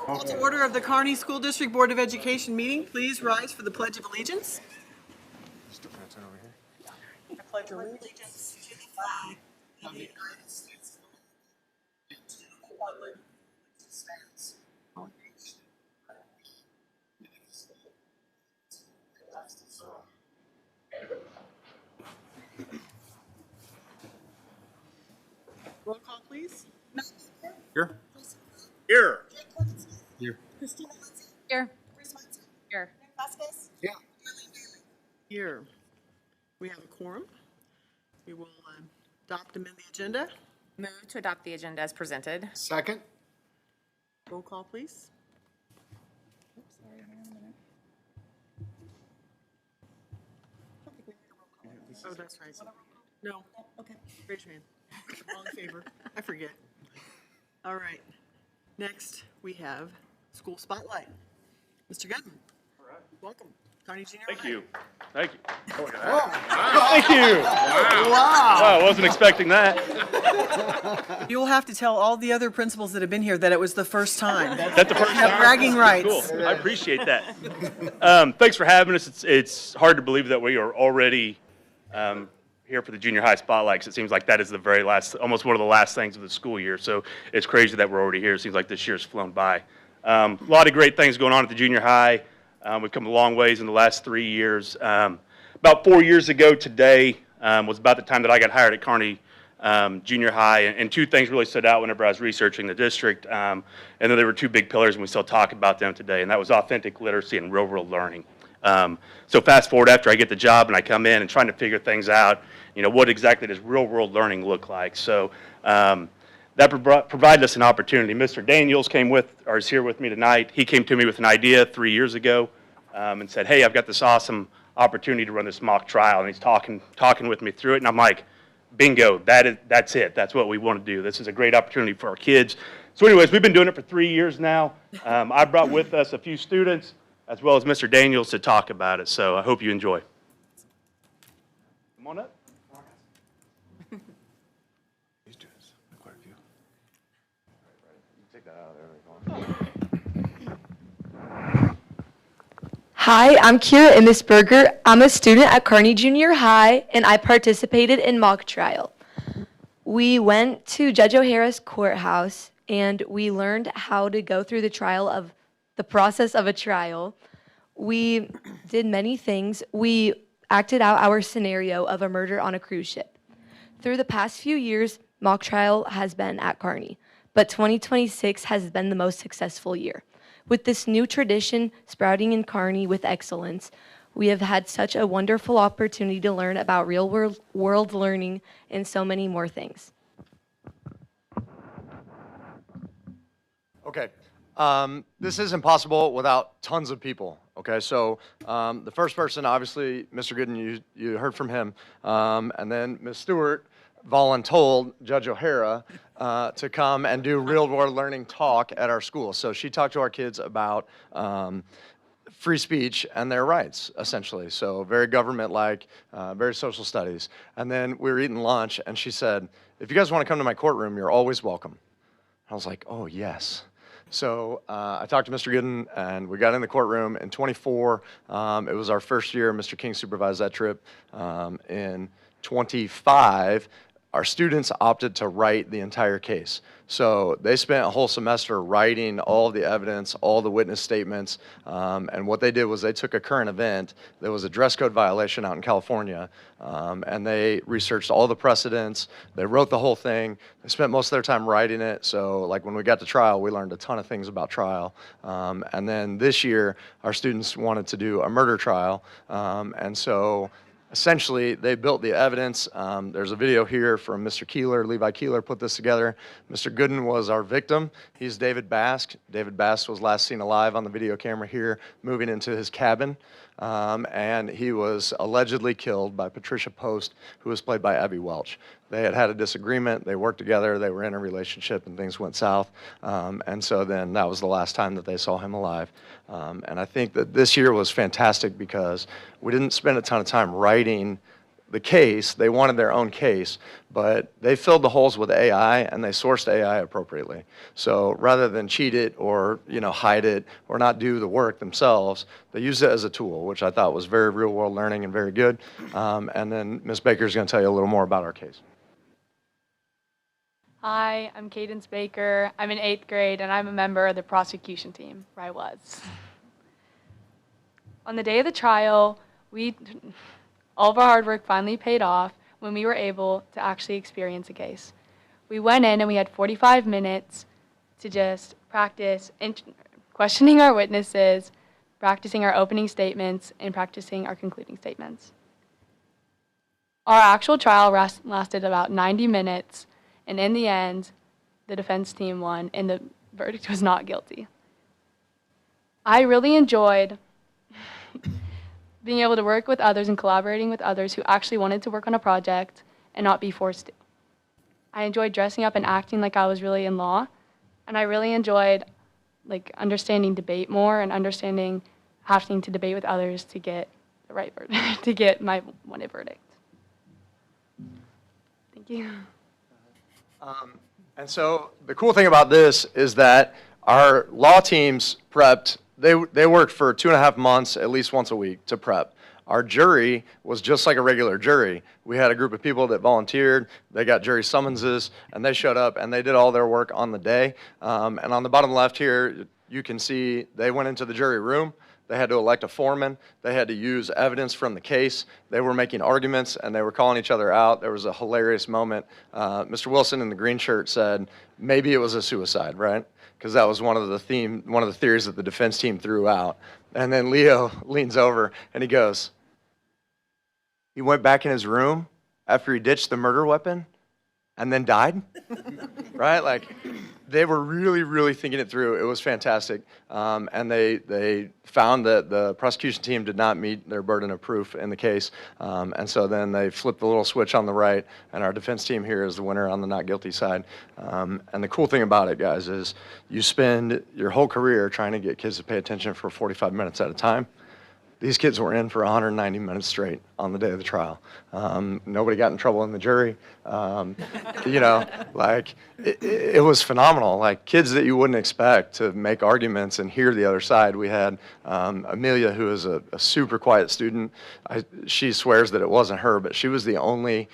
Call to order of the Kearney School District Board of Education meeting. Please rise for the Pledge of Allegiance. I pledge allegiance to the flag of the United States and to the republic which stands one nation under God, indivisible, with justice for all. Roll call, please. Here. Here. Here. Here. Here. Yeah. Here. We have a quorum. We will adopt amend the agenda. Move to adopt the agenda as presented. Second. Roll call, please. Oh, that's right. No. Okay. Raise your hand. All in favor? I forget. All right. Next, we have School Spotlight. Mr. Gooden. All right. Welcome. Kearney Junior High. Thank you. Thank you. Thank you. Wow. Wow, I wasn't expecting that. You'll have to tell all the other principals that have been here that it was the first time. That's the first You have time. bragging rights. Cool. I appreciate that. Thanks for having us. It's hard to believe that we are already here for the junior high spotlight, 'cause it seems like that is the very last, almost one of the last things of the school year. So it's crazy that we're already here. It seems like this year's flown by. A lot of great things going on at the junior high. We've come a long ways in the last 3 years. About 4 years ago today was about the time that I got hired at Kearney Junior High, and two things really stood out whenever I was researching the district, and then there were two big pillars, and we still talk about them today, and that was authentic literacy and real-world learning. So fast forward after I get the job and I come in and trying to figure things out, what exactly does real-world learning look like? So that provided us an opportunity. Mr. Daniels is here with me tonight. He came to me with an idea 3 years ago and said, hey, I've got this awesome opportunity to run this mock trial, and he's talking with me through it, and I'm like, bingo, that's it. That's what we want to do. This is a great opportunity for our kids. So anyways, we've been doing it for 3 years now. I brought with us a few students as well as Mr. Daniels to talk about it, so I hope you enjoy. Come on up. These two, quite a few. Take that out of there. Hi, I'm Kira Immisberger. I'm a student at Kearney Junior High, and I participated in mock trial. We went to Judge O'Hara's courthouse, and we learned how to go through the process of a trial. We did many things. We acted out our scenario of a murder on a cruise ship. Through the past few years, mock trial has been at Kearney, but 2026 has been the most successful year. With this new tradition sprouting in Kearney with excellence, we have had such a wonderful opportunity to learn about real-world learning and so many more things. Okay, this isn't possible without tons of people. Okay, so the first person, obviously, Mr. Gooden, you heard from him, and then Ms. Stewart voluntold Judge O'Hara to come and do real-world learning talk at our school. So she talked to our kids about free speech and their rights, essentially. So very government-like, very social studies. And then we were eating lunch, and she said, if you guys want to come to my courtroom, you're always welcome. I was like, oh, yes. So I talked to Mr. Gooden, and we got in the courtroom in 24. It was our first year. Mr. King supervised that trip. In 25, our students opted to write the entire case. So they spent a whole semester writing all of the evidence, all the witness statements, and what they did was they took a current event. There was a dress code violation out in California, and they researched all the precedents. They wrote the whole thing. They spent most of their time writing it. So like when we got to trial, we learned a ton of things about trial. And then this year, our students wanted to do a murder trial, and so essentially, they built the evidence. There's a video here from Mr. Keeler. Levi Keeler put this together. Mr. Gooden was our victim. He's David Bask. David Bask was last seen alive on the video camera here, moving into his cabin. And he was allegedly killed by Patricia Post, who was played by Abby Welch. They had had a disagreement. They worked together. They were in a relationship, and things went south. And so then that was the last time that they saw him alive. And I think that this year was fantastic because we didn't spend a ton of time writing the case. They wanted their own case, but they filled the holes with AI and they sourced AI appropriately. So rather than cheat it or hide it or not do the work themselves, they used it as a tool, which I thought was very real world learning and very good. And then Ms. Baker is going to tell you a little more about our case. Hi, I'm Cadence Baker. I'm in 8th grade, and I'm a member of the prosecution team, where I was. On the day of the trial, all of our hard work finally paid off when we were able to actually experience a case. We went in and we had 45 minutes to just practice questioning our witnesses, practicing our opening statements, and practicing our concluding statements. Our actual trial lasted about 90 minutes, and in the end, the defense team won, and the verdict was not guilty. I really enjoyed being able to work with others and collaborating with others who actually wanted to work on a project and not be forced to. I enjoyed dressing up and acting like I was really in law, and I really enjoyed understanding debate more and understanding having to debate with others to get the right verdict, to get my wanted verdict. Thank you. And so the cool thing about this is that our law teams prepped. They worked for 2.5 months, at least once a week, to prep. Our jury was just like a regular jury. We had a group of people that volunteered. They got jury summonses, and they showed up, and they did all their work on the day. And on the bottom left here, you can see they went into the jury room. They had to elect a foreman. They had to use evidence from the case. They were making arguments, and they were calling each other out. There was a hilarious moment. Mr. Wilson in the green shirt said, maybe it was a suicide, right? Because that was one of the theories that the defense team threw out. And then Leo leans over, and he goes, he went back in his room after he ditched the murder weapon and then died, right? They were really, really thinking it through. It was fantastic. And they found that the prosecution team did not meet their burden of proof in the case. And so then they flipped the little switch on the right, and our defense team here is the winner on the not guilty side. And the cool thing about it, guys, is you spend your whole career trying to get kids to pay attention for 45 minutes at a time. These kids were in for 190 minutes straight on the day of the trial. Nobody got in trouble in the jury. It was phenomenal. Kids that you wouldn't expect to make arguments and hear the other side. We had Amelia, who is a super quiet student. She swears that it wasn't her, but she was the only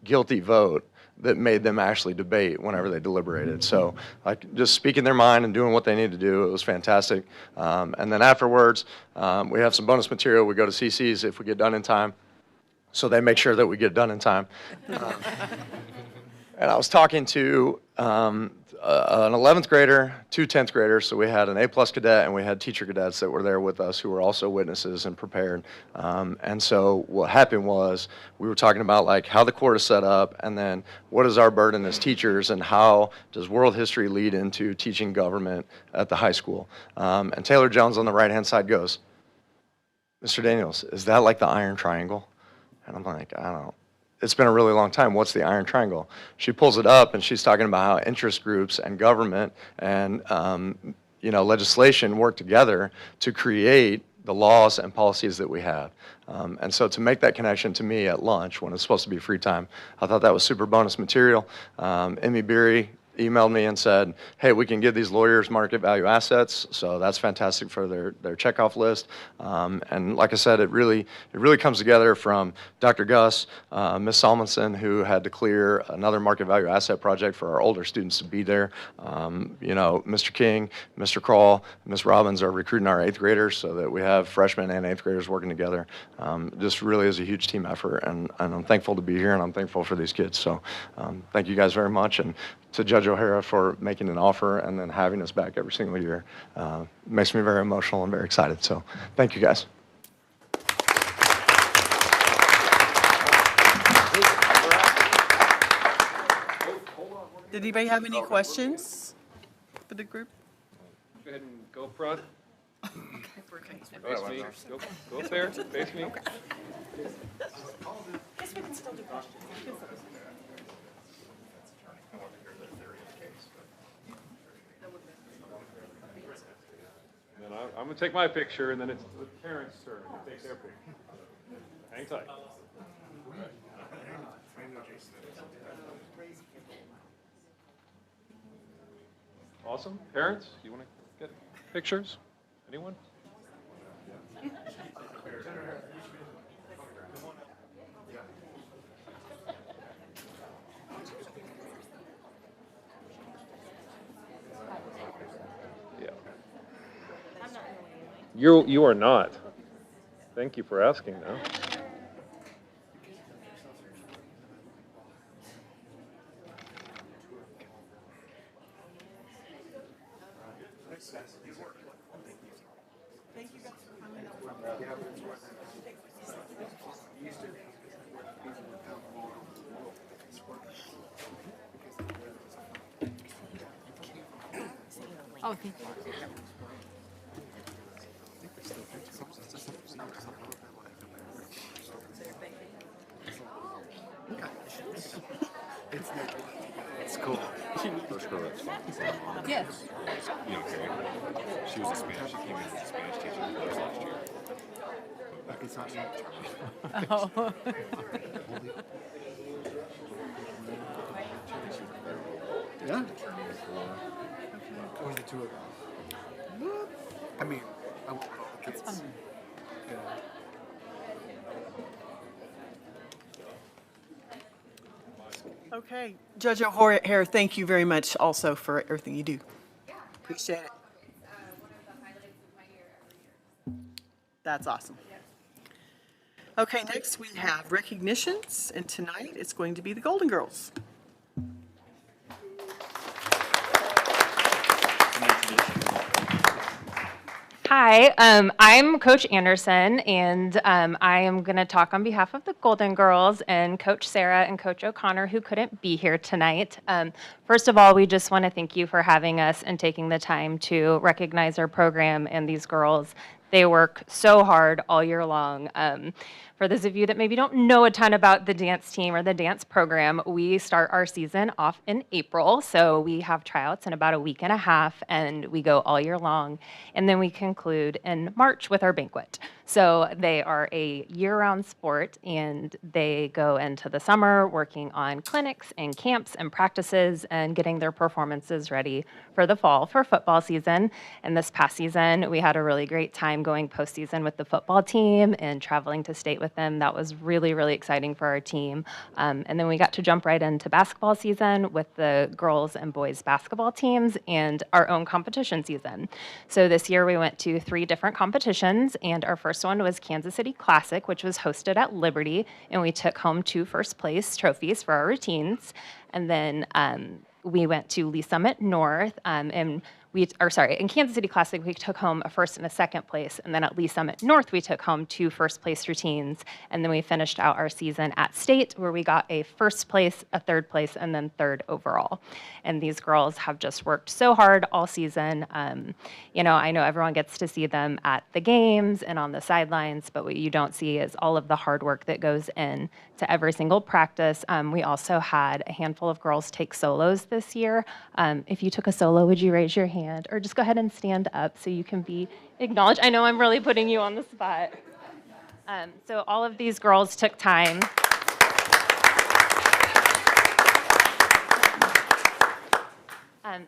guilty vote that made them actually debate whenever they deliberated. So just speaking their mind and doing what they need to do, it was fantastic. And then afterwards, we have some bonus material. We go to CC's if we get done in time. So they make sure that we get done in time. And I was talking to an 11th grader, 2 10th graders. So we had an A+ cadet and we had teacher cadets that were there with us who were also witnesses and prepared. And so what happened was we were talking about how the court is set up, and then what is our burden as teachers, and how does world history lead into teaching government at the high school. And Taylor Jones on the right-hand side goes, Mr. Daniels, is that like the Iron Triangle? And I'm like, I don't know. It's been a really long time. What's the Iron Triangle? She pulls it up, and she's talking about how interest groups and government and legislation work together to create the laws and policies that we have. And so to make that connection to me at lunch when it's supposed to be free time, I thought that was super bonus material. Emmy Beery emailed me and said, hey, we can give these lawyers market value assets, so that's fantastic for their checkoff list. And like I said, it really comes together from Dr. Gus, Ms. Salmonson, who had to clear another market value asset project for our older students to be there. Mr. King, Mr. Kroll, Ms. Robbins are recruiting our 8th graders so that we have freshmen and 8th graders working together. Just really is a huge team effort, and I'm thankful to be here, and I'm thankful for these kids. So thank you guys very much. And to Judge O'Hara for making an offer and then having us back every single year. Makes me very emotional and very excited. So thank you, guys. Did anybody have any questions for the group? Go ahead and go up front. Okay. Face me. Go up there. Face me. And I'm gonna take my picture, and then it's Karen's turn to take their picture. Hang tight. Awesome. Parents, you wanna get pictures? Anyone? Yeah. You are not. Thank you for asking, though. Oh, thank you. It's cool. First girl that's Yes. you know, Carrie. She was a Spanish. She came in as a Spanish teacher for us last year. It's not yet. Oh. Yeah. Or the two of them. I mean, I won't call the kids. Yeah. Okay, Judge O'Hare, thank you very much also for everything you do. Appreciate it. That's awesome. Okay, next we have recognitions, and tonight it's going to be the Golden Girls. Hi, I'm Coach Anderson, and I am going to talk on behalf of the Golden Girls and Coach Sarah and Coach O'Connor, who couldn't be here tonight. First of all, we just want to thank you for having us and taking the time to recognize our program and these girls. They work so hard all year long. For those of you that maybe don't know a ton about the dance team or the dance program, we start our season off in April. So we have tryouts in about a week and a half, and we go all year long. And then we conclude in March with our banquet. So they are a year-round sport, and they go into the summer working on clinics and camps and practices and getting their performances ready for the fall for football season. And this past season, we had a really great time going postseason with the football team and traveling to state with them. That was really, really exciting for our team. And then we got to jump right into basketball season with the girls and boys basketball teams and our own competition season. So this year we went to 3 different competitions, and our first one was Kansas City Classic, which was hosted at Liberty, and we took home 2 first place trophies for our routines. And then we went to Lee Summit North, and in Kansas City Classic, we took home a first and a second place, and then at Lee Summit North, we took home 2 first place routines, and then we finished out our season at State, where we got a first place, a third place, and then 3rd overall. And these girls have just worked so hard all season. I know everyone gets to see them at the games and on the sidelines, but what you don't see is all of the hard work that goes in to every single practice. We also had a handful of girls take solos this year. If you took a solo, would you raise your hand? Or just go ahead and stand up so you can be acknowledged. I know I'm really putting you on the spot. So all of these girls took time.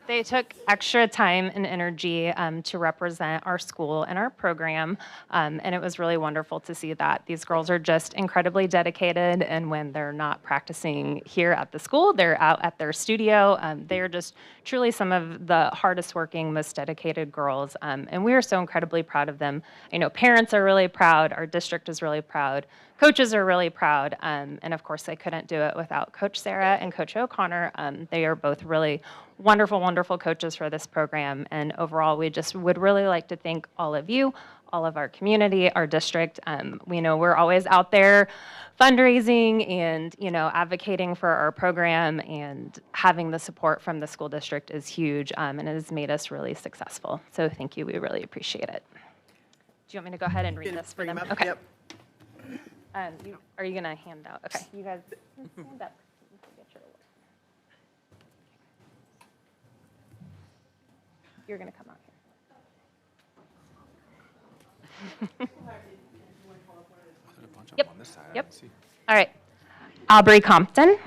They took extra time and energy to represent our school and our program, and it was really wonderful to see that. These girls are just incredibly dedicated, and when they're not practicing here at the school, they're out at their studio. They are just truly some of the hardest working, most dedicated girls, and we are so incredibly proud of them. I know parents are really proud, our district is really proud, coaches are really proud, and of course I couldn't do it without Coach Sarah and Coach O'Connor. They are both really wonderful, wonderful coaches for this program, and overall we just would really like to thank all of you, all of our community, our district. We know we're always out there fundraising and advocating for our program, and having the support from the school district is huge, and it has made us really successful. So thank you, we really appreciate it. Do you want me to go ahead and read this for them? Okay. Yep. Are you gonna hand out? Okay, you guys stand up. You're gonna come out here. Yep. On this side, I Yep. didn't see. All right. Aubrey Compton.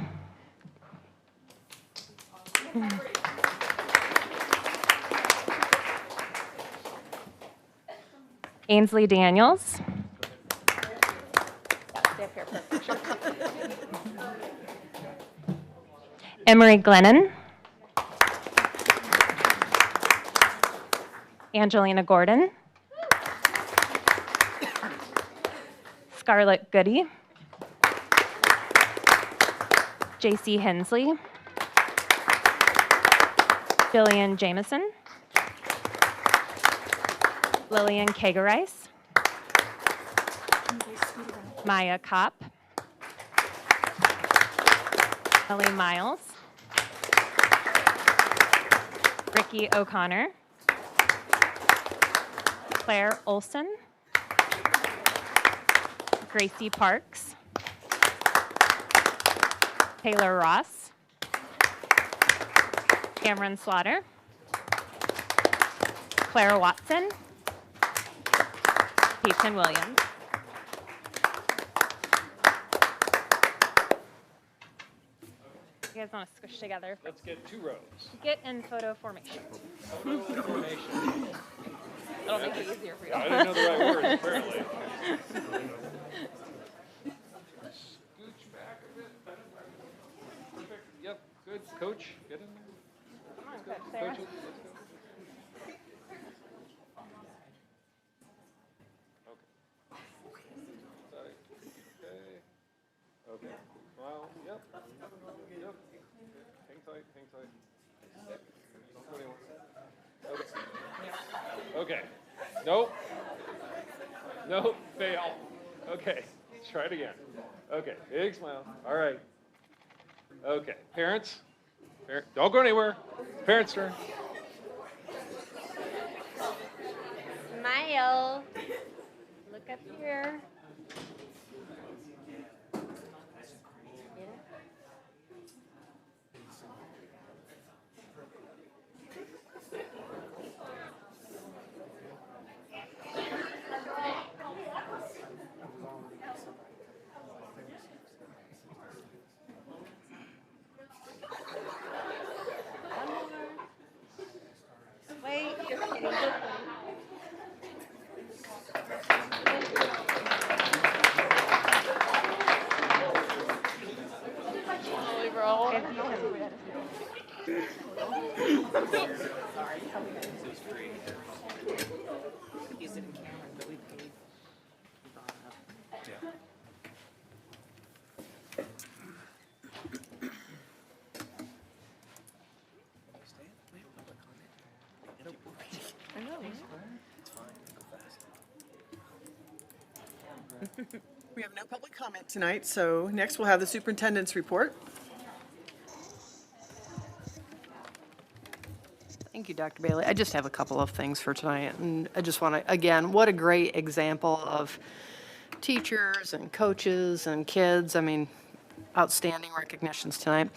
Ainsley Daniels. Emery Glennon. Angelina Gordon. Scarlett Goody. JC Hensley. Jillian Jameson. Lillian Kagerice. Maya Kopp. Ellie Miles. Ricky O'Connor. Claire Olson. Gracie Parks. Taylor Ross. Cameron Slaughter. Claire Watson. Peyton Williams. You guys want to squish together? Let's get 2 rows. Get in photo formation. Formation. That'll make it easier for you. I didn't know the right words, apparently. Scooch back a bit. Perfect. Yep, good. Coach, get in there. Come on, Coach Sarah. Coaches, let's go. Okay. Okay. Okay. Smile. Yep. Yep. Hang tight. Hang tight. Yep. Don't go anywhere. Okay. Okay. Nope. Nope. Fail. Okay. Let's try it again. Okay. Big smile. All right. Okay. Parents. Don't go anywhere. Parents' turn. Smile. Look up here. Wait, you're getting this one. Holy bro. We have no public comment tonight, so next we'll have the superintendent's report. Thank you, Dr. Bailey. I just have a couple of things for tonight. And I just want to, again, what a great example of teachers and coaches and kids. I mean, outstanding recognitions tonight.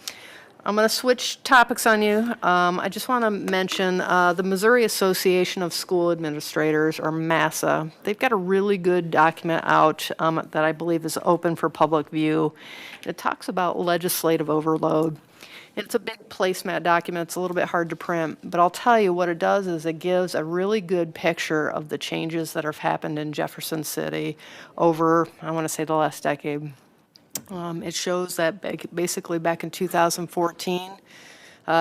I'm going to switch topics on you. I just want to mention the Missouri Association of School Administrators, or MASA. They've got a really good document out that I believe is open for public view. It talks about legislative overload. It's a big placemat document. It's a little bit hard to print, but I'll tell you what it does is it gives a really good picture of the changes that have happened in Jefferson City over, I want to say, the last decade. It shows that basically back in 2014,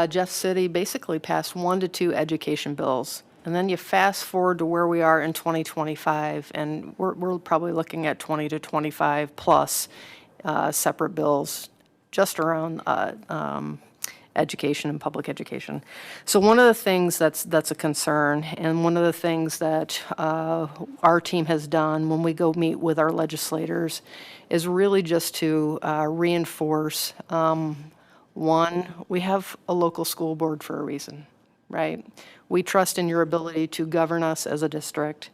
Jeff City basically passed 1 to 2 education bills. And then you fast forward to where we are in 2025, and we're probably looking at 20 to 25 plus separate bills just around education and public education. So one of the things that's a concern, and one of the things that our team has done when we go meet with our legislators is really just to reinforce, one, we have a local school board for a reason, right? We trust in your ability to govern us as a district.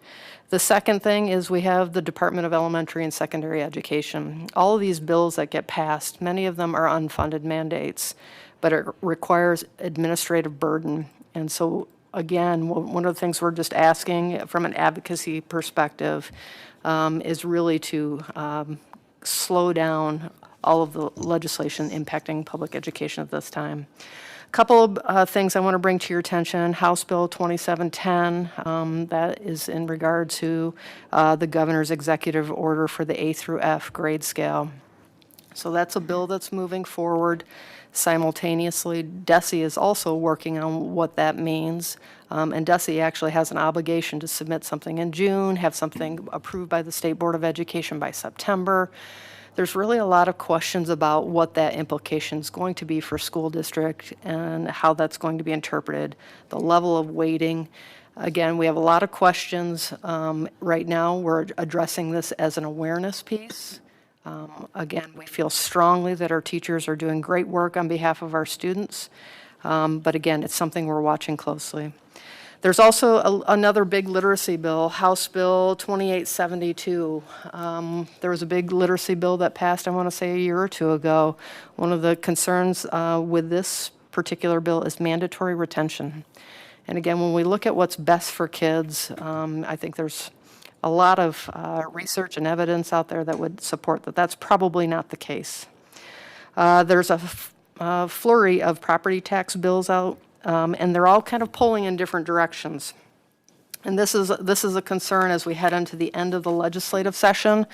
The second thing is we have the Department of Elementary and Secondary Education. All of these bills that get passed, many of them are unfunded mandates, but it requires administrative burden. And so again, one of the things we're just asking from an advocacy perspective is really to slow down all of the legislation impacting public education at this time. A couple of things I want to bring to your attention. House Bill 2710, that is in regard to the governor's executive order for the A through F grade scale. So that's a bill that's moving forward. Simultaneously, DESE is also working on what that means. And DESE actually has an obligation to submit something in June, have something approved by the State Board of Education by September. There's really a lot of questions about what that implication is going to be for school district and how that's going to be interpreted, the level of weighting. Again, we have a lot of questions. Right now, we're addressing this as an awareness piece. Again, we feel strongly that our teachers are doing great work on behalf of our students. But again, it's something we're watching closely. There's also another big literacy bill, House Bill 2872. There was a big literacy bill that passed, I want to say, a year or two ago. One of the concerns with this particular bill is mandatory retention. And again, when we look at what's best for kids, I think there's a lot of research and evidence out there that would support that that's probably not the case. There's a flurry of property tax bills out, and they're all kind of pulling in different directions. And this is a concern as we head into the end of the legislative session.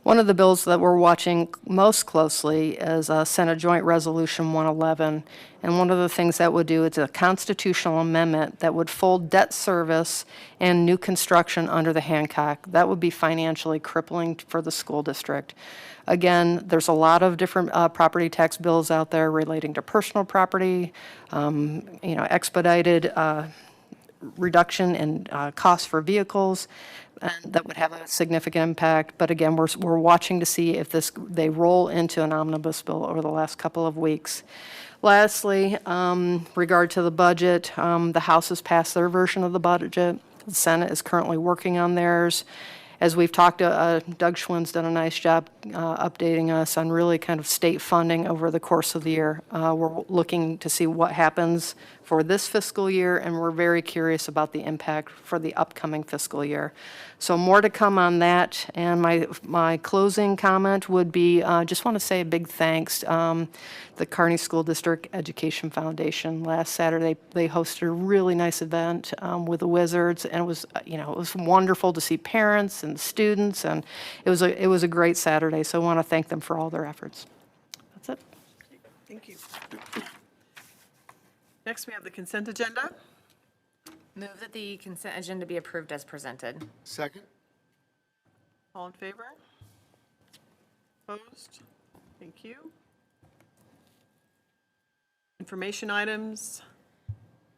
One of the bills that we're watching most closely is Senate Joint Resolution 111. And one of the things that would do is a constitutional amendment that would fold debt service and new construction under the Hancock. That would be financially crippling for the school district. Again, there's a lot of different property tax bills out there relating to personal property, expedited reduction in costs for vehicles, and that would have a significant impact. But again, we're watching to see if they roll into an omnibus bill over the last couple of weeks. Lastly, regard to the budget, the House has passed their version of the budget. The Senate is currently working on theirs. As we've talked, Doug Schwinn's done a nice job updating us on really kind of state funding over the course of the year. We're looking to see what happens for this fiscal year, and we're very curious about the impact for the upcoming fiscal year. So more to come on that. And my closing comment would be, just want to say a big thanks. The Kearney School District Education Foundation last Saturday, they hosted a really nice event with the Wizards, and it was wonderful to see parents and students, and it was a great Saturday. So I want to thank them for all their efforts. That's it. Thank you. Next, we have the consent agenda. Move that the consent agenda be approved as presented. Second? All in favor? Opposed? Thank you. Information items,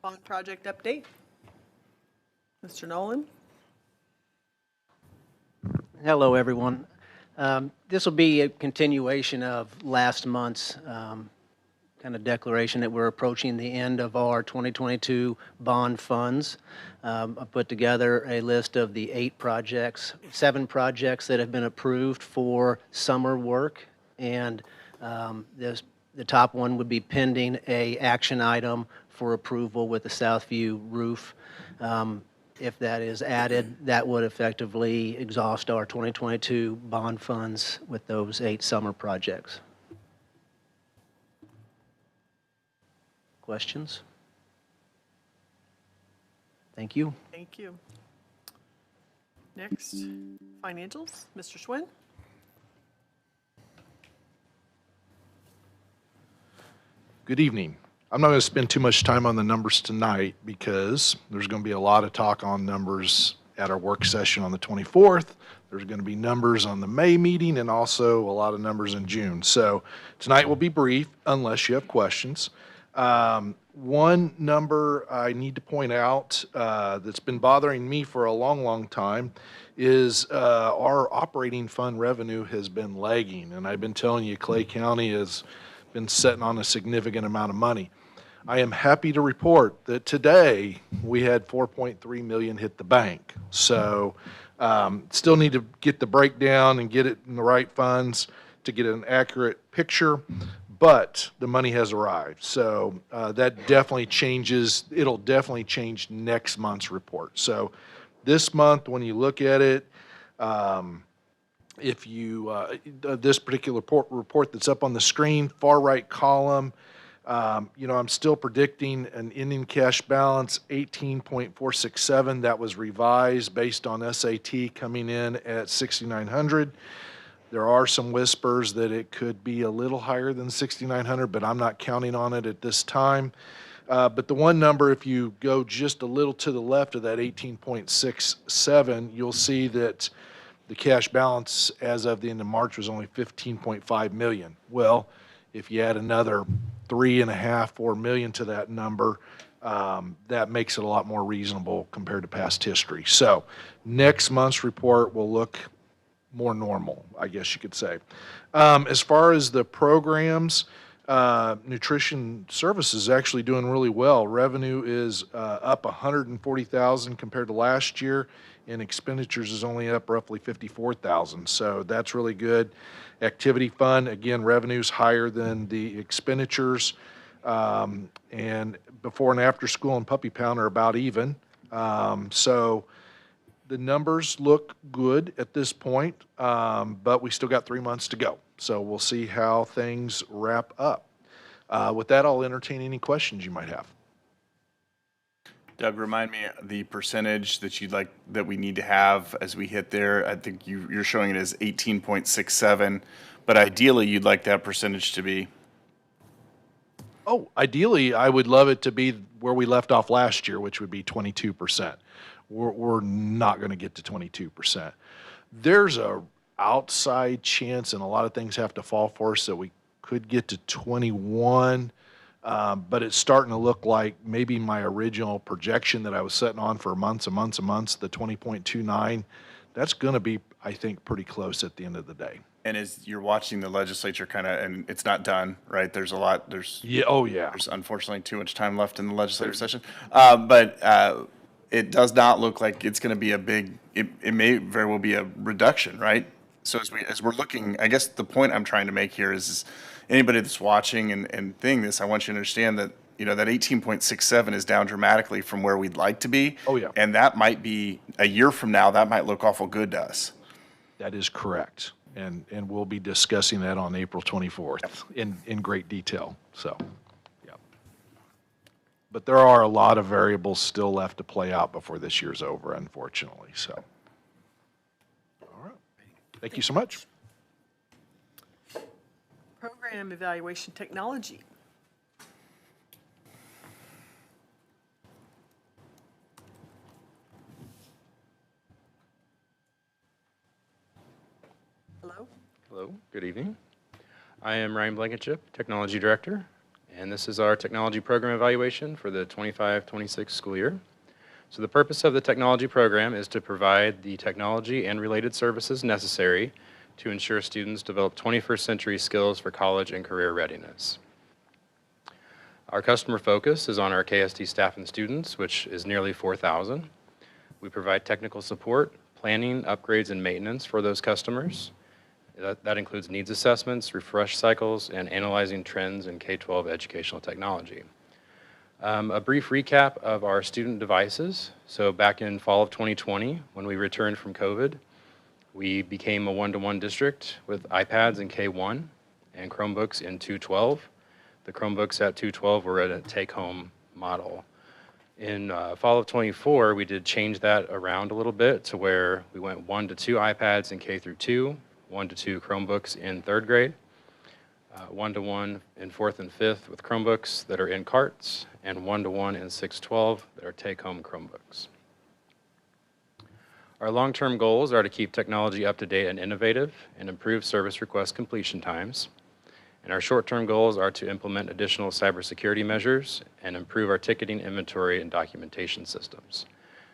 bond project update. Mr. Nolan. Hello, everyone. This will be a continuation of last month's kind of declaration that we're approaching the end of our 2022 bond funds. I put together a list of the 7 projects that have been approved for summer work, and the top one would be pending a action item for approval with the Southview roof. If that is added, that would effectively exhaust our 2022 bond funds with those 8 summer projects. Questions? Thank you. Thank you. Next, financials. Mr. Schwinn. Good evening. I'm not going to spend too much time on the numbers tonight because there's going to be a lot of talk on numbers at our work session on the 24th. There's going to be numbers on the May meeting and also a lot of numbers in June. So tonight will be brief unless you have questions. One number I need to point out that's been bothering me for a long time is our operating fund revenue has been lagging. And I've been telling you Clay County has been sitting on a significant amount of money. I am happy to report that today we had 4.3 million hit the bank. So still need to get the breakdown and get it in the right funds to get an accurate picture. but the money has arrived. So that definitely changes, it'll definitely change next month's report. So this month, when you look at it, if you, this particular report that's up on the screen, far right column, I'm still predicting an ending cash balance 18.467. That was revised based on SAT coming in at 6,900. There are some whispers that it could be a little higher than 6,900, but I'm not counting on it at this time. But the one number, if you go just a little to the left of that 18.67, you'll see that the cash balance as of the end of March was only 15.5 million. Well, if you add another 3.5, 4 million to that number, that makes it a lot more reasonable compared to past history. So next month's report will look more normal, I guess you could say. As far as the programs, nutrition services is actually doing really well. Revenue is up 140,000 compared to last year, and expenditures is only up roughly 54,000. So that's really good. Activity fund, again, revenue's higher than the expenditures, and before and after school and puppy pound are about even. So the numbers look good at this point, but we still got 3 months to go. So we'll see how things wrap up. With that, I'll entertain any questions you might have. Doug, remind me the percentage that you'd like, that we need to have as we hit there. I think you're showing it as 18.67, but ideally you'd like that percentage to be. Oh, ideally, I would love it to be where we left off last year, which would be 22%. We're not going to get to 22%. There's a outside chance, and a lot of things have to fall for us, that we could get to 21, but it's starting to look like maybe my original projection that I was setting on for months and months and months, the 20.29, that's going to be, I think, pretty close at the end of the day. And as you're watching the legislature kind of, and it's not done, right? There's a lot, there's. Yeah, oh yeah. There's unfortunately too much time left in the legislative session. But it does not look like it's going to be a big, it may very well be a reduction, right? So as we're looking, I guess the point I'm trying to make here is anybody that's watching and seeing this, I want you to understand that, that 18.67 is down dramatically from where we'd like to be. Oh, yeah. And that might be, a year from now, that might look awful good to us. That is correct. And we'll be discussing that on April 24th in great detail. So, yeah. But there are a lot of variables still left to play out before this year's over, unfortunately. So, all right. Thank you so much. Program evaluation technology. Hello. Hello, good evening. I am Ryan Blankenship, Technology Director, and this is our technology program evaluation for the 25-26 school year. So the purpose of the technology program is to provide the technology and related services necessary to ensure students develop 21st century skills for college and career readiness. Our customer focus is on our KST staff and students, which is nearly 4,000. We provide technical support, planning, upgrades, and maintenance for those customers. That includes needs assessments, refresh cycles, and analyzing trends in K-12 educational technology. A brief recap of our student devices. So back in fall of 2020, when we returned from COVID, we became a one-to-one district with iPads in K-1 and Chromebooks in 212. The Chromebooks at 212 were at a take-home model. In fall of 24, we did change that around a little bit to where we went 1 to 2 iPads in K through 2, 1 to 2 Chromebooks in 3rd grade, 1 to 1 in 4th and 5th with Chromebooks that are in carts, and 1 to 1 in 6-12 that are take-home Chromebooks. Our long-term goals are to keep technology up to date and innovative and improve service request completion times. And our short-term goals are to implement additional cybersecurity measures and improve our ticketing, inventory, and documentation systems.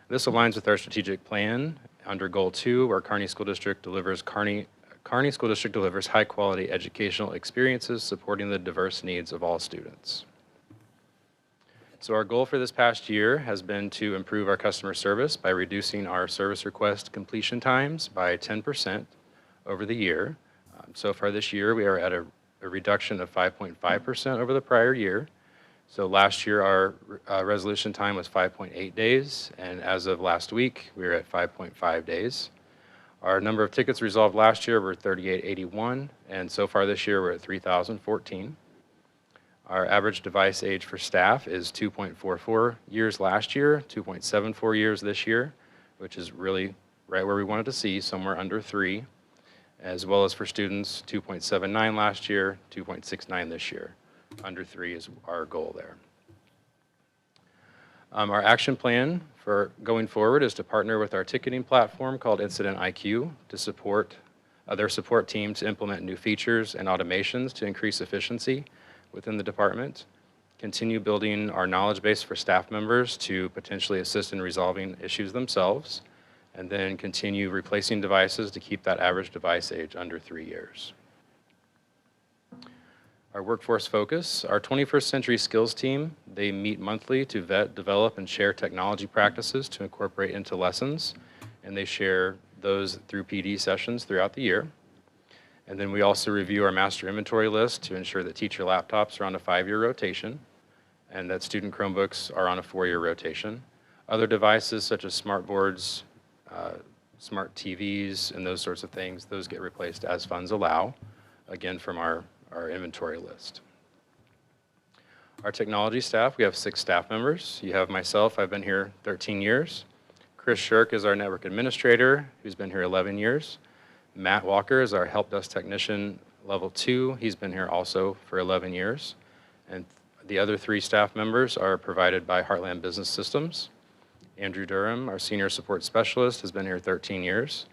This aligns with our strategic plan under Goal 2, where Kearney School District delivers high-quality educational experiences supporting the diverse needs of all students. So our goal for this past year has been to improve our customer service by reducing our service request completion times by 10% over the year. So far this year, we are at a a reduction of 5.5% over the prior year. So last year, our resolution time was 5.8 days, and as of last week, we were at 5.5 days. Our number of tickets resolved last year were 3881, and so far this year, we're at 3,014. Our average device age for staff is 2.44 years last year, 2.74 years this year, which is really right where we wanted to see, somewhere under 3, as well as for students, 2.79 last year, 2.69 this year. Under 3 is our goal there. Our action plan for going forward is to partner with our ticketing platform called Incident IQ to support their support team to implement new features and automations to increase efficiency within the department, continue building our knowledge base for staff members to potentially assist in resolving issues themselves, and then continue replacing devices to keep that average device age under 3 years. Our workforce focus, our 21st Century Skills team, they meet monthly to vet, develop, and share technology practices to incorporate into lessons, and they share those through PD sessions throughout the year. And then we also review our master inventory list to ensure that teacher laptops are on a 5-year rotation and that student Chromebooks are on a 4-year rotation. Other devices such as smart boards, smart TVs, and those sorts of things, those get replaced as funds allow, again from our inventory list. Our technology staff, we have 6 staff members. You have myself, I've been here 13 years. Chris Shirk is our network administrator, who's been here 11 years. Matt Walker is our help desk technician level 2. He's been here also for 11 years. And the other 3 staff members are provided by Heartland Business Systems. Andrew Durham, our senior support specialist, has been here 13 years.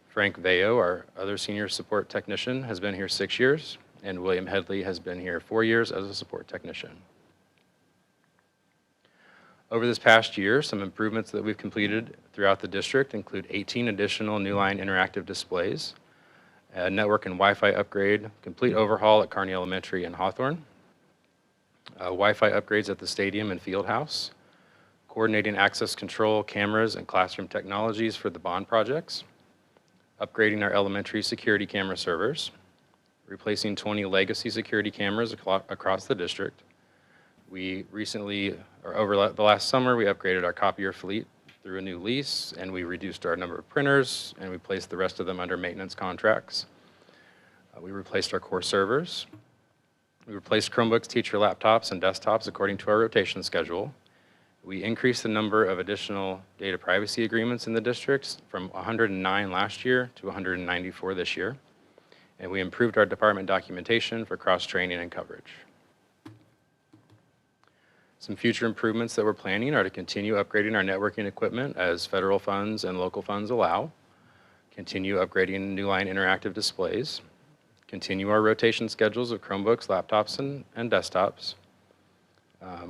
Frank Veo, our other senior support technician, has been here 6 years. And William Headley has been here 4 years as a support technician. Over this past year, some improvements that we've completed throughout the district include 18 additional new line interactive displays, a network and Wi-Fi upgrade, complete overhaul at Kearney Elementary and Hawthorne, Wi-Fi upgrades at the stadium and field house, coordinating access control, cameras, and classroom technologies for the bond projects, upgrading our elementary security camera servers, replacing 20 legacy security cameras across the district. We recently, or over the last summer, we upgraded our copier fleet through a new lease, and we reduced our number of printers, and we placed the rest of them under maintenance contracts. We replaced our core servers. We replaced Chromebooks, teacher laptops, and desktops according to our rotation schedule. We increased the number of additional data privacy agreements in the district from 109 last year to 194 this year. And we improved our department documentation for cross-training and coverage. Some future improvements that we're planning are to continue upgrading our networking equipment as federal funds and local funds allow, continue upgrading new line interactive displays, continue our rotation schedules of Chromebooks, laptops, and desktops,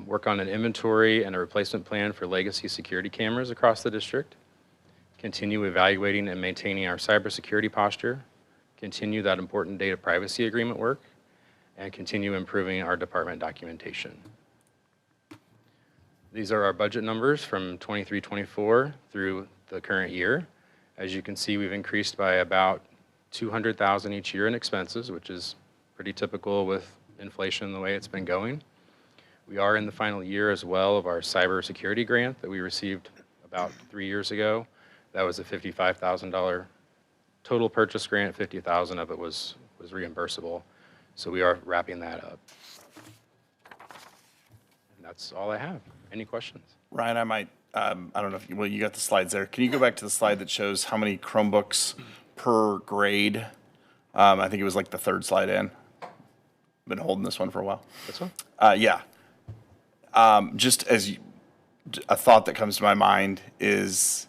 work on an inventory and a replacement plan for legacy security cameras across the district, continue evaluating and maintaining our cybersecurity posture, continue that important data privacy agreement work, and continue improving our department documentation. These are our budget numbers from 23-24 through the current year. As you can see, we've increased by about $200,000 each year in expenses, which is pretty typical with inflation the way it's been going. We are in the final year as well of our cybersecurity grant that we received about 3 years ago. That was a $55,000 total purchase grant. $50,000 of it was reimbursable. So we are wrapping that up. And that's all I have. Any questions? Ryan, I might, I don't know if you got the slides there. Can you go back to the slide that shows how many Chromebooks per grade? I think it was like the 3rd slide in. Been holding this one for a while. This one? Yeah. Just as a thought that comes to my mind is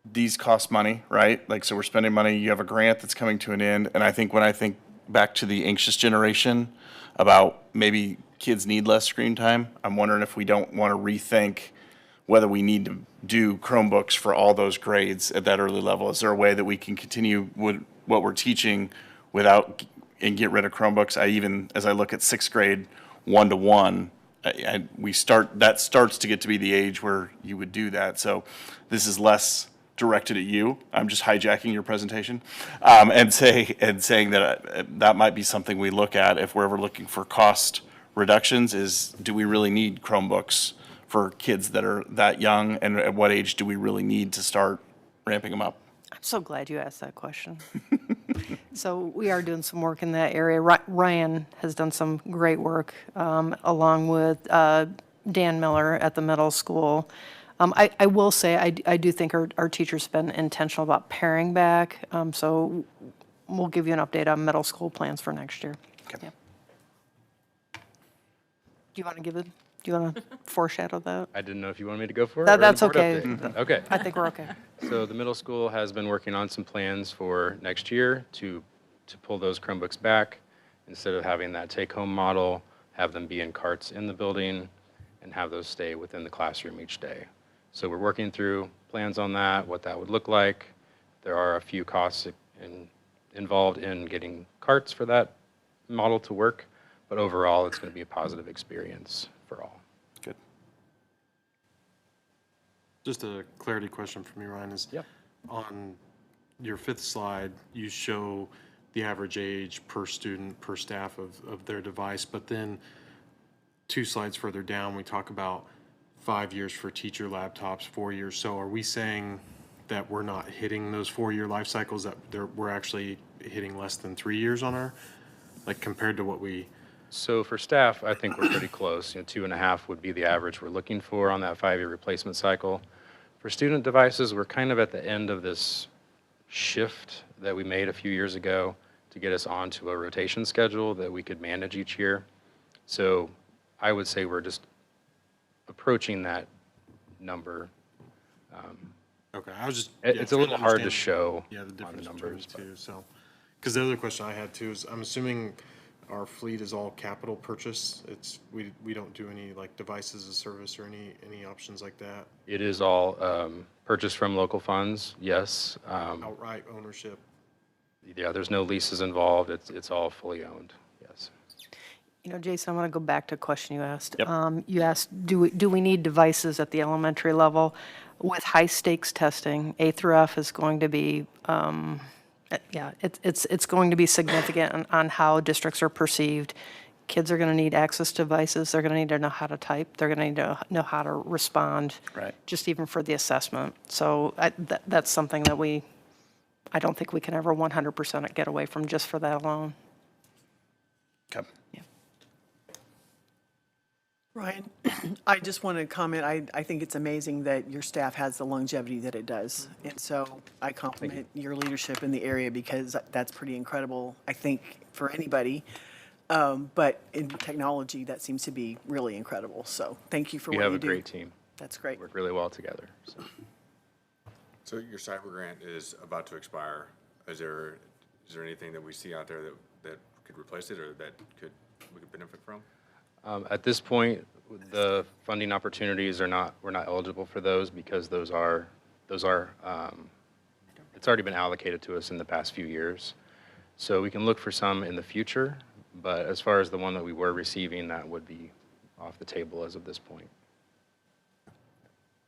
these cost money, right? Like, so we're spending money, you have a grant that's coming to an end. And I think when I think back to the anxious generation about maybe kids need less screen time, I'm wondering if we don't want to rethink whether we need to do Chromebooks for all those grades at that early level. Is there a way that we can continue with what we're teaching without and get rid of Chromebooks? As I look at 6th grade 1-to-1, that starts to get to be the age where you would do that. So this is less directed at you. I'm just hijacking your presentation, and saying that that might be something we look at if we're ever looking for cost reductions. Is, do we really need Chromebooks for kids that are that young, and at what age do we really need to start ramping them up? I'm so glad you asked that question. So we are doing some work in that area. Ryan has done some great work along with Dan Miller at the middle school. I will say, I do think our teachers have been intentional about paring back. So we'll give you an update on middle school plans for next year. Okay. Yeah. Do you want to foreshadow that? I didn't know if you wanted me to go for it. That's or the board okay. update. Okay. I think we're okay. So the middle school has been working on some plans for next year to pull those Chromebooks back. Instead of having that take-home model, have them be in carts in the building and have those stay within the classroom each day. So we're working through plans on that, what that would look like. There are a few costs involved in getting carts for that model to work, but overall it's going to be a positive experience for all. Good. Just a clarity question for me, Ryan, is on your 5th slide, you show the average age per student, per staff of their device, but then 2 slides further down, we talk about 5 years for teacher laptops, 4 years. So are we saying that we're not hitting those 4-year life cycles, that we're actually hitting less than 3 years on our, like compared to what we? So for staff, I think we're pretty close. 2.5 would be the average we're looking for on that 5-year replacement cycle. For student devices, we're kind of at the end of this shift that we made a few years ago to get us onto a rotation schedule that we could manage each year. So I would say we're just approaching that number. Okay, I was just. It's a little hard to show the difference on the numbers. between the two. So, because the other question I had too is, I'm assuming our fleet is all capital purchase. It's we don't do any like devices as a service or any options like that. It is all purchased from local funds, yes. Outright ownership. Yeah, there's no leases involved. It's all fully owned, yes. Jason, I want to go back to a question you asked. You asked, do we need devices at the elementary level? With high-stakes testing, A through F is going to be, it's going to be significant on how districts are perceived. Kids are going to need access to devices. They're going to need to know how to type. They're going to need to know how to respond, just even for the assessment. So that's something that I don't think we can ever 100% get away from just for that alone. Okay. Ryan, I just want to comment, I think it's amazing that your staff has the longevity that it does. And so I compliment your leadership in the area because that's pretty incredible, I think, for anybody. But in technology, that seems to be really incredible. So thank you for what you do. We have a great team. That's great. Work really well together. So your cyber grant is about to expire. Is there anything that we see out there that could replace it or that we could benefit from? At this point, the funding opportunities we're not eligible for those because those are it's already been allocated to us in the past few years. So we can look for some in the future, but as far as the one that we were receiving, that would be off the table as of this point.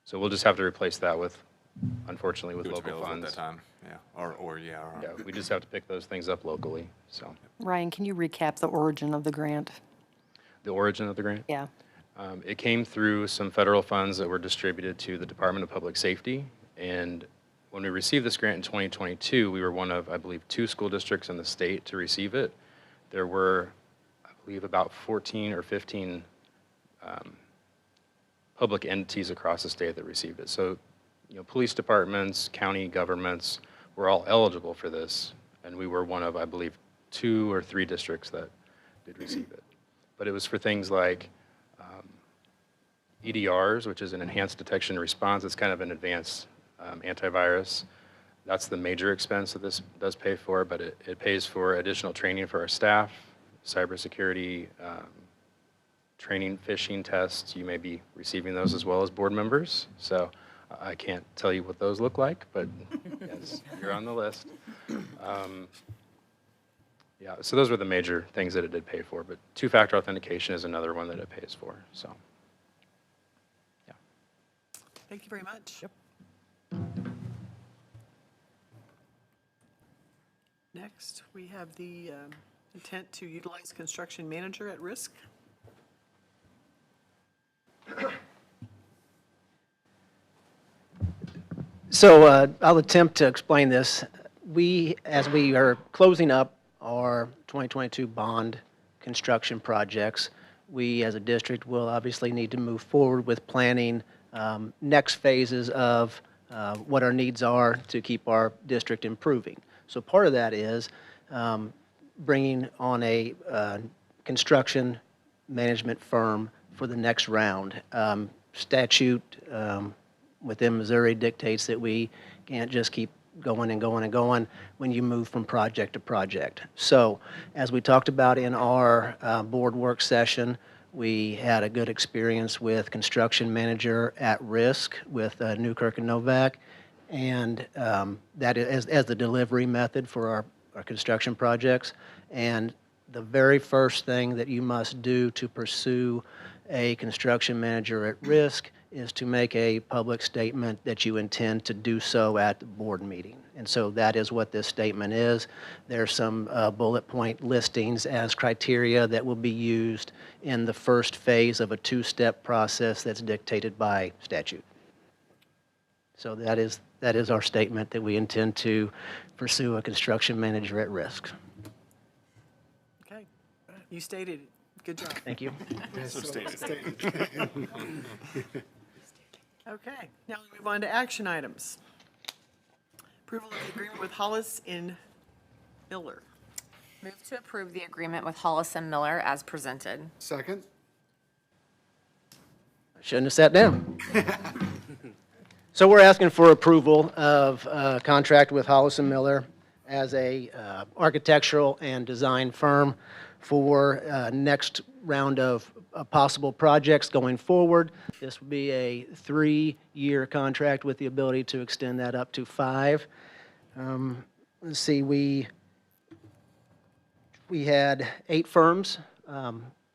So we'll just have to replace that unfortunately, with local funds. At that time, yeah, we just have to pick those things up locally. So, Ryan, can you recap the origin of the grant? The origin of the grant? Yeah. It came through some federal funds that were distributed to the Department of Public Safety. And when we received this grant in 2022, we were one of, I believe, 2 school districts in the state to receive it. There were, I believe, about 14 or 15 public entities across the state that received it. So, police departments, county governments were all eligible for this. And we were one of, I believe, 2 or 3 districts that did receive it. But it was for things like EDRs, which is an enhanced detection and response. It's kind of an advanced antivirus. That's the major expense that this does pay for, but it pays for additional training for our staff, cybersecurity, training, phishing tests. You may be receiving those as well as board members. So I can't tell you what those look like, but yes, you're on the list. Yeah, so those were the major things that it did pay for, but 2-factor authentication is another one that it pays for, so. Thank you very much. Yep. Next, we have the intent to utilize construction manager at risk. So I'll attempt to explain this. As we are closing up our 2022 bond construction projects, we as a district will obviously need to move forward with planning next phases of what our needs are to keep our district improving. So part of that is bringing on a construction management firm for the next round. Statute within Missouri dictates that we can't just keep going and going and going when you move from project to project. So as we talked about in our board work session, we had a good experience with construction manager at risk with Newkirk and Novak, and that is as the delivery method for our construction projects. And the very first thing that you must do to pursue a construction manager at risk is to make a public statement that you intend to do so at the board meeting. And so that is what this statement is. There's some bullet point listings as criteria that will be used in the first phase of a two-step process that's dictated by statute. So that is our statement that we intend to pursue a construction manager at risk. Okay, you stated it. Good job. Thank you. So stated. Okay, now we move on to action items. Approval of the agreement with Hollis in Miller. Move to approve the agreement with Hollis and Miller as presented. Second? Shouldn't have sat down. So we're asking for approval of a contract with Hollis and Miller as a architectural and design firm for next round of possible projects going forward. This will be a 3-year contract with the ability to extend that up to 5. Let's see, we had 8 firms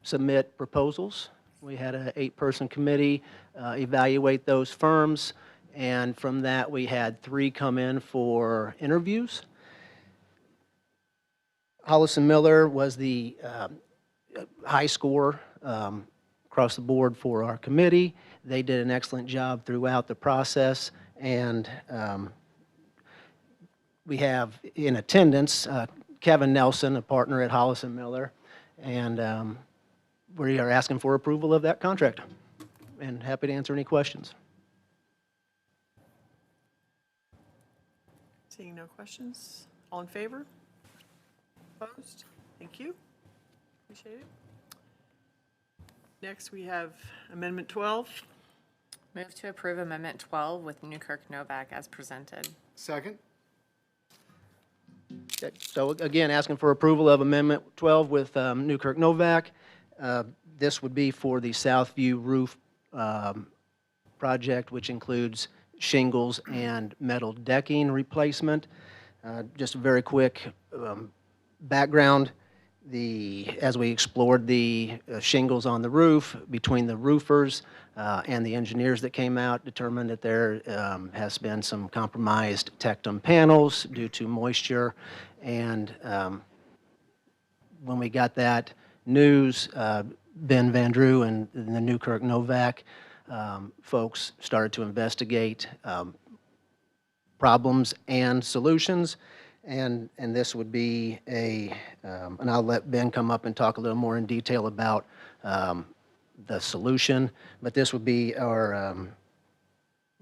submit proposals. We had an 8-person committee evaluate those firms, and from that we had 3 come in for interviews. Hollis and Miller was the high score across the board for our committee. They did an excellent job throughout the process, and we have in attendance Kevin Nelson, a partner at Hollis and Miller, and we are asking for approval of that contract, and happy to answer any questions. Seeing no questions, all in favor? Opposed? Thank you. Appreciate it. Next, we have Amendment 12. Move to approve Amendment 12 with Newkirk Novak as presented. Second? Okay, so again, asking for approval of Amendment 12 with Newkirk Novak. This would be for the Southview roof project, which includes shingles and metal decking replacement. Just a very quick background. As we explored the shingles on the roof, between the roofers and the engineers that came out, determined that there has been some compromised tectum panels due to moisture. And when we got that news, Ben Vandrew and the Newkirk Novak folks started to investigate problems and solutions. And this would be and I'll let Ben come up and talk a little more in detail about the solution, but this would be our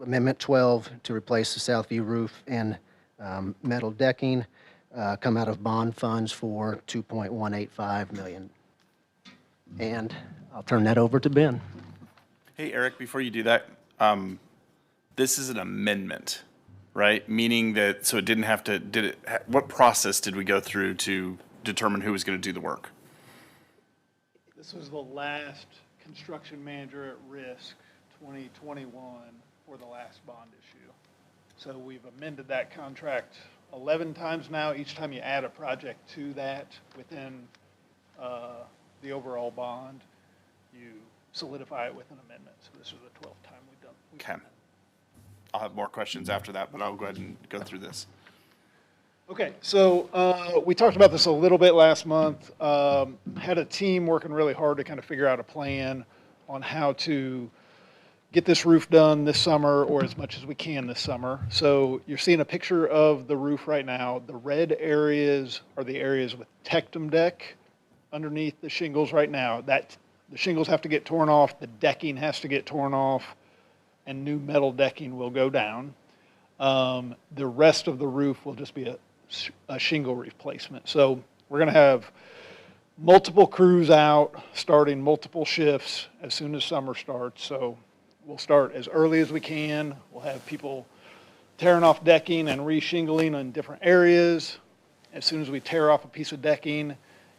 Amendment 12 to replace the Southview roof and metal decking, come out of bond funds for $2.185 million. And I'll turn that over to Ben. Hey, Eric, before you do that, this is an amendment, right? Meaning that, so it didn't have to, what process did we go through to determine who was going to do the work? This was the last construction manager at risk, 2021, for the last bond issue. So we've amended that contract 11 times now. Each time you add a project to that within the overall bond, you solidify it with an amendment. So this is the 12th time we've done. Okay. I'll have more questions after that, but I'll go ahead and go through this. Okay, so we talked about this a little bit last month. Had a team working really hard to kind of figure out a plan on how to get this roof done this summer or as much as we can this summer. So you're seeing a picture of the roof right now. The red areas are the areas with tectum deck underneath the shingles right now. The shingles have to get torn off, the decking has to get torn off, and new metal decking will go down. The rest of the roof will just be a shingle replacement. So we're going to have multiple crews out, starting multiple shifts as soon as summer starts. So we'll start as early as we can. We'll have people tearing off decking and re-shingling in different areas. As soon as we tear off a piece of decking,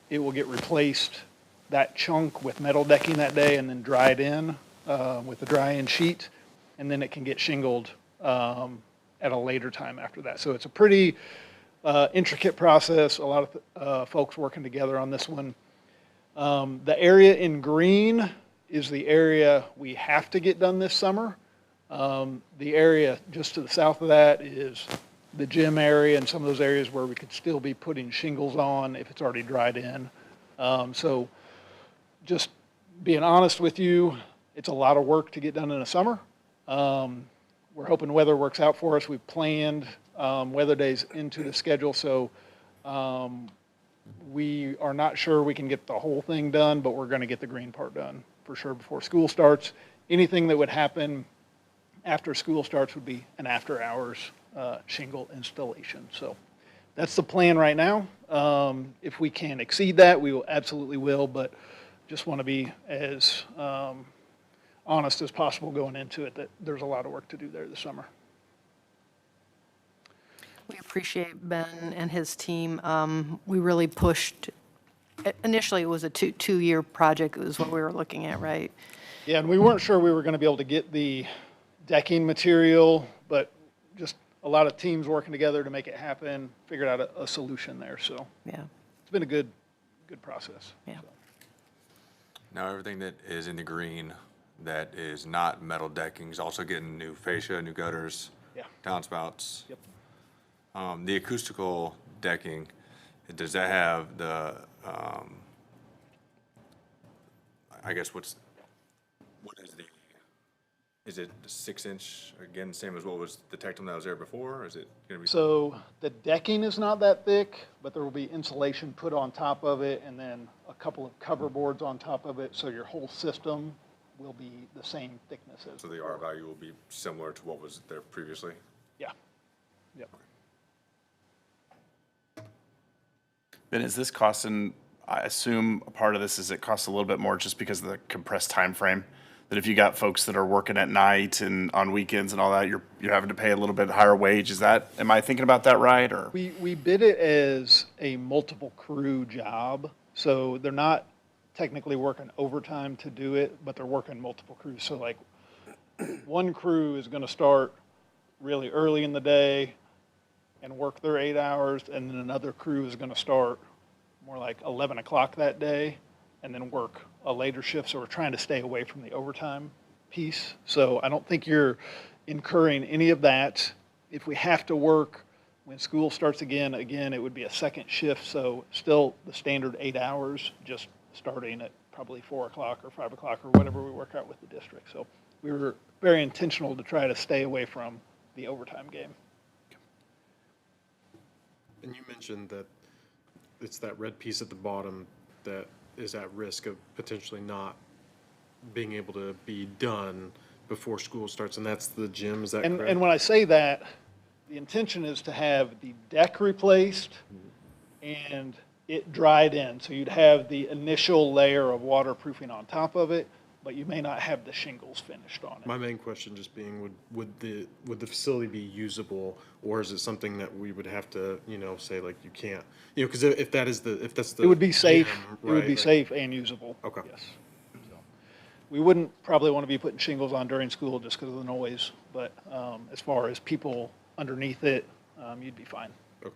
it will get replaced, that chunk, with metal decking that day, and then dried in with a dry-in sheet, and then it can get shingled at a later time after that. So it's a pretty intricate process. A lot of folks working together on this one. The area in green is the area we have to get done this summer. The area just to the south of that is the gym area and some of those areas where we could still be putting shingles on if it's already dried in. So just being honest with you, it's a lot of work to get done in the summer. We're hoping weather works out for us. We've planned weather days into the schedule, so we are not sure we can get the whole thing done, but we're going to get the green part done for sure before school starts. Anything that would happen after school starts would be an after-hours shingle installation. So that's the plan right now. If we can exceed that, we will absolutely will, but just want to be as honest as possible going into it that there's a lot of work to do there this summer. We appreciate Ben and his team. We really pushed, initially it was a two-year project is what we were looking at, right? Yeah, and we weren't sure we were going to be able to get the decking material, but just a lot of teams working together to make it happen, figured out a solution there. So yeah, it's been a good process. Yeah. So. Now everything that is in the green that is not metal decking is also getting new fascia, new gutters, Yeah. downspouts. Yep. The acoustical decking, does that have the, I guess what is it 6-inch, again, same as what was the tectum that was there before, or is it going to be? So the decking is not that thick, but there will be insulation put on top of it and then a couple of cover boards on top of it, so your whole system will be the same thickness as. So the R value will be similar to what was there previously? Yeah. Yep. Ben, is this costing, I assume a part of this is it costs a little bit more just because of the compressed time frame? That if you got folks that are working at night and on weekends and all that, you're having to pay a little bit higher wage. Is that, am I thinking about that right, or? We bid it as a multiple crew job, so they're not technically working overtime to do it, but they're working multiple crews. So like one crew is going to start really early in the day and work their 8 hours, and then another crew is going to start more like 11 o'clock that day and then work a later shift. So we're trying to stay away from the overtime piece. So I don't think you're incurring any of that. If we have to work when school starts again, it would be a second shift. So still the standard 8 hours, just starting at probably 4 o'clock or 5 o'clock or whatever we work out with the district. So we were very intentional to try to stay away from the overtime game. And you mentioned that it's that red piece at the bottom that is at risk of potentially not being able to be done before school starts, and that's the gym, is that correct? And when I say that, the intention is to have the deck replaced and it dried in. So you'd have the initial layer of waterproofing on top of it, but you may not have the shingles finished on it. My main question just being, would the facility be usable, or is it something that we would have to, say like you can't, because if that's the. It would be safe. Gym, It would right, be like- safe and usable. Okay. Yes. So, we wouldn't probably want to be putting shingles on during school just because of the noise, but as far as people underneath it, you'd be fine. Okay.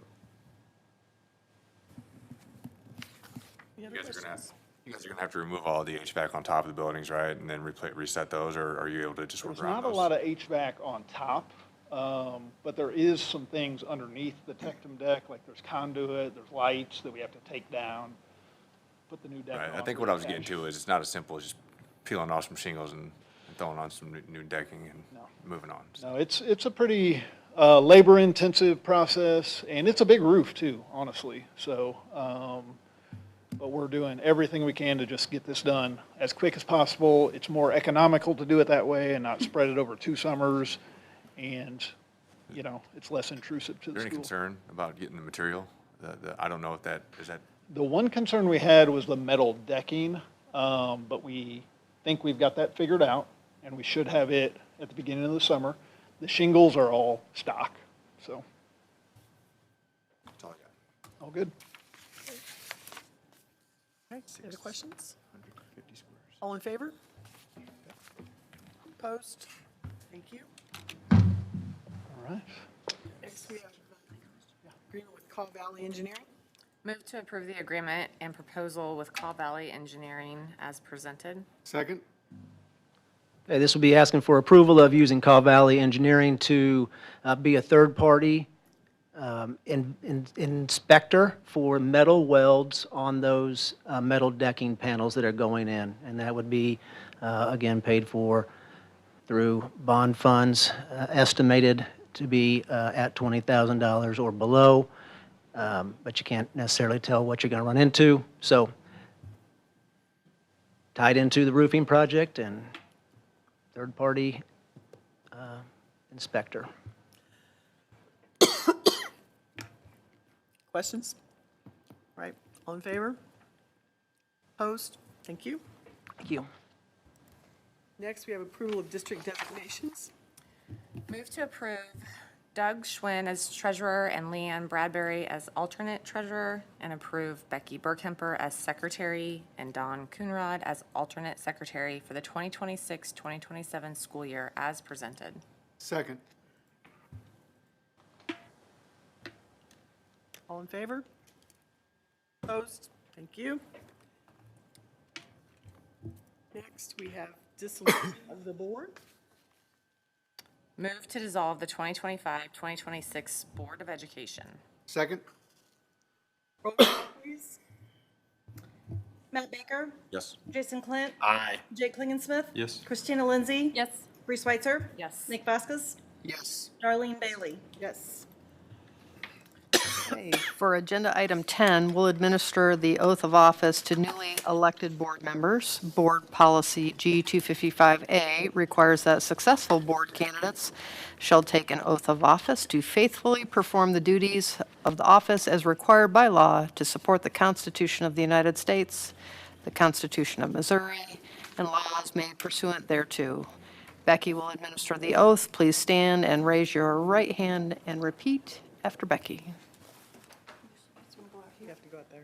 You guys are gonna have to remove all the HVAC on top of the buildings, right? And then reset those, or are you able to just work There's around not those? a lot of HVAC on top. But there is some things underneath the tectum deck, like there's conduit, there's lights that we have to take down, put the new deck Right, on. I think what I was getting to is it's not as simple as just peeling off some shingles and throwing on some new decking and moving on. No, it's a pretty labor-intensive process, and it's a big roof too, honestly. So, but we're doing everything we can to just get this done as quick as possible. It's more economical to do it that way and not spread it over 2 summers, and you know, it's less intrusive to Is the there any school. concern about getting the material? I don't know if that, is that, The one concern we had was the metal decking, but we think we've got that figured out, and we should have it at the beginning of the summer. The shingles are all stock, so. that's all I got. All good. Okay, any other questions? All in favor? Opposed? Thank you. All right. Next, we have agreement with Caw Valley Engineering. Move to approve the agreement and proposal with Caw Valley Engineering as presented. Second? Okay, this will be asking for approval of using Caw Valley Engineering to be a third-party inspector for metal welds on those metal decking panels that are going in. And that would be, again, paid for through bond funds, estimated to be at $20,000 or below, but you can't necessarily tell what you're going to run into. So tied into the roofing project and third-party inspector. Questions? Right, all in favor? Opposed? Thank you. Thank you. Next, we have approval of district designations. Move to approve Doug Schwinn as treasurer and Leanne Bradbury as alternate treasurer, and approve Becky Burkemper as secretary and Don Coonrod as alternate secretary for the 2026-2027 school year as presented. Second. All in favor? Opposed? Thank you. Next, we have dissolution of the board. Move to dissolve the 2025-2026 Board of Education. Second? Roll call, please. Matt Baker? Yes. Jason Clint? Aye. Jake Klingensmith? Yes. Christina Lindsay? Yes. Reese Schweitzer? Yes. Nick Vaskus? Yes. Darlene Bailey? Yes. Okay, for agenda item 10, we'll administer the oath of office to newly elected board members. Board Policy G255A requires that successful board candidates shall take an oath of office to faithfully perform the duties of the office as required by law to support the Constitution of the United States, the Constitution of Missouri, and laws made pursuant thereto. Becky will administer the oath. Please stand and raise your right hand and repeat after Becky. You have to go out there.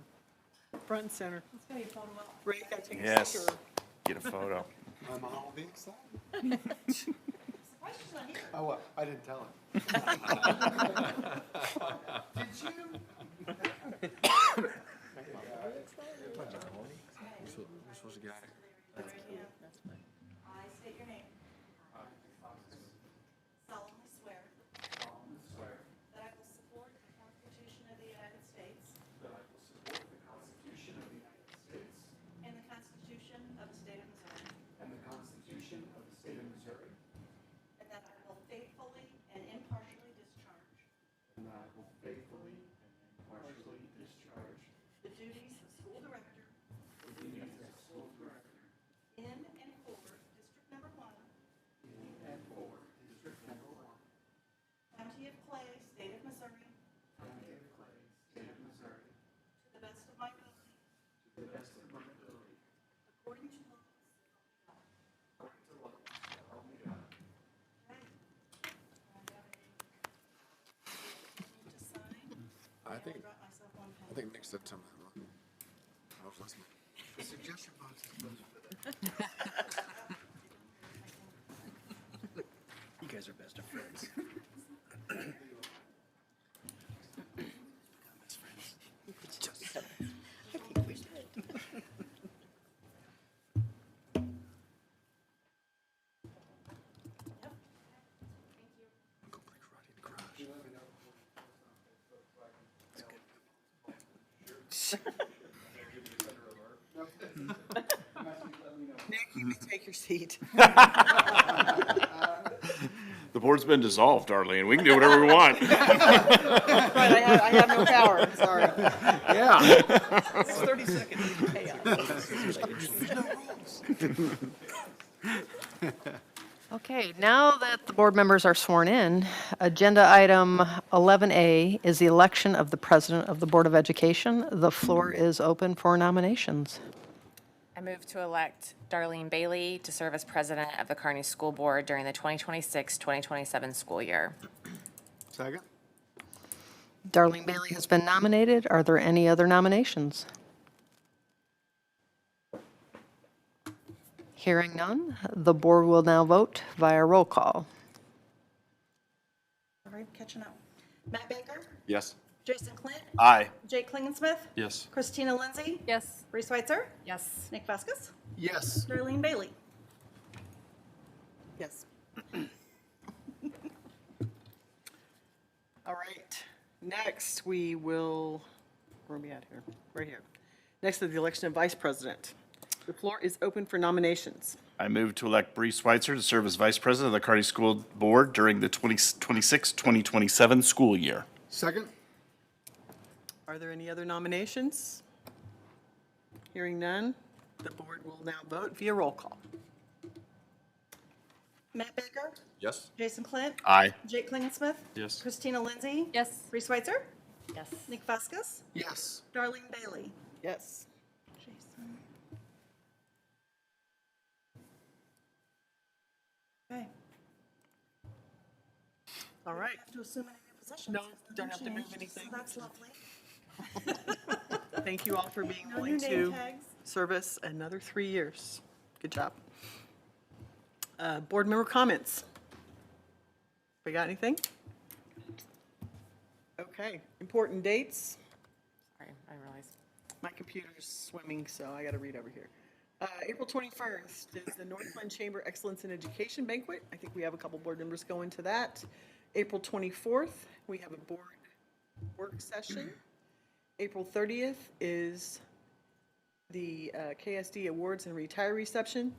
Front and center. It's going to be a photo op. Ray, you gotta take a Yes. picture. Get a photo. My mom will be excited. Oh, what? I didn't tell him. Did you? We're supposed to get out of here. I state your name. Solemnly swear. That I will support the Constitution of the United States. And the Constitution of the State of Missouri. And that I will faithfully and impartially discharge. The duties of school director. In and for District Number 1. County of Clay, State of Missouri. To the best of my ability. According to law. I think Nick said something wrong. I was listening. The suggestion box is closed for that. You guys are best of friends. I think we should. Nick, you may take your seat. The board's been dissolved, Darlene. We can do whatever we want. Right, I have no power, sorry. Yeah. It's 30 seconds. Okay, now that the board members are sworn in, agenda item 11A is the election of the president of the Board of Education. The floor is open for nominations. I move to elect Darlene Bailey to serve as president of the Kearney School Board during the 2026-2027 school year. Second? Darlene Bailey has been nominated. Are there any other nominations? Hearing none, the board will now vote via roll call. All right, catching up. Matt Baker, Yes. Jason Clint, Aye. Jake Klingensmith, Yes. Christina Lindsay, Yes. Reese Schweitzer, Yes. Nick Vaskus, Yes. Darlene Bailey. Yes. All right, next we will, where are we at here? Right here. Next is the election of vice president. The floor is open for nominations. I move to elect Bree Schweitzer to serve as vice president of the Kearney School Board during the 2026-2027 school year. Second? Are there any other nominations? Hearing none, the board will now vote via roll call. Matt Baker, Yes? Jason Clint, Aye. Jake Klingensmith, Yes. Christina Lindsay, Yes. Reese Schweitzer, Yes. Nick Vaskus, Yes. Darlene Bailey. Yes. Jason. Okay. All right. Have to assume any new positions. No, Nothing don't have to move changed, anything. So that's lovely. Thank you all for being No willing new name to tags. serve us another 3 years. Good job. Board member comments. We got anything? Okay, important dates. Sorry, I realized. My computer's swimming, so I got to read over here. April 21st is the Northland Chamber Excellence in Education Banquet. I think we have a couple board members going to that. April 24th, we have a board work session. April 30th is the KSD Awards and Retiree Reception.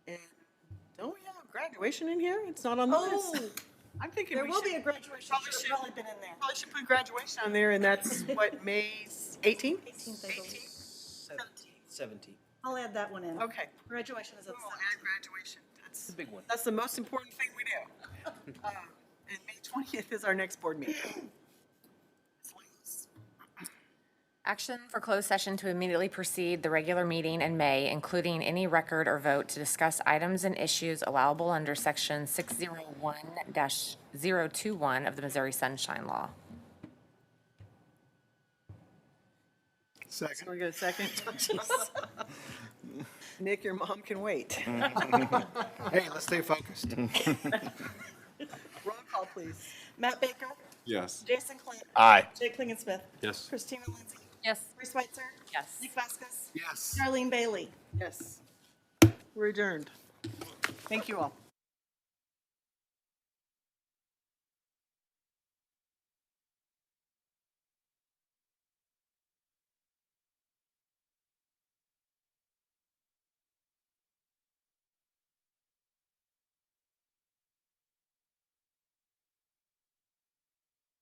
And don't we have graduation in here? It's not on the list. I'm thinking There we will should- be a graduation. Should have probably been in there. Probably should put graduation on there, and that's what, May 18th? 18th, I believe. 17. I'll add that one in. Okay. Graduation is at We'll 17. add graduation. That's The big one. That's the most important thing we do. And May 20th is our next board meeting. Action for closed session to immediately precede the regular meeting in May, including any record or vote to discuss items and issues allowable under Section 601-021 of the Missouri Sunshine Law. Second. We're going to second. Nick, your mom can wait. Hey, let's stay focused. Roll call, please. Matt Baker, Yes. Jason Clint, Aye. Jake Klingensmith, Yes. Christina Lindsay, Yes. Reese Schweitzer, Yes. Nick Vaskus, Yes. Darlene Bailey. Yes. We're adjourned. Thank you all.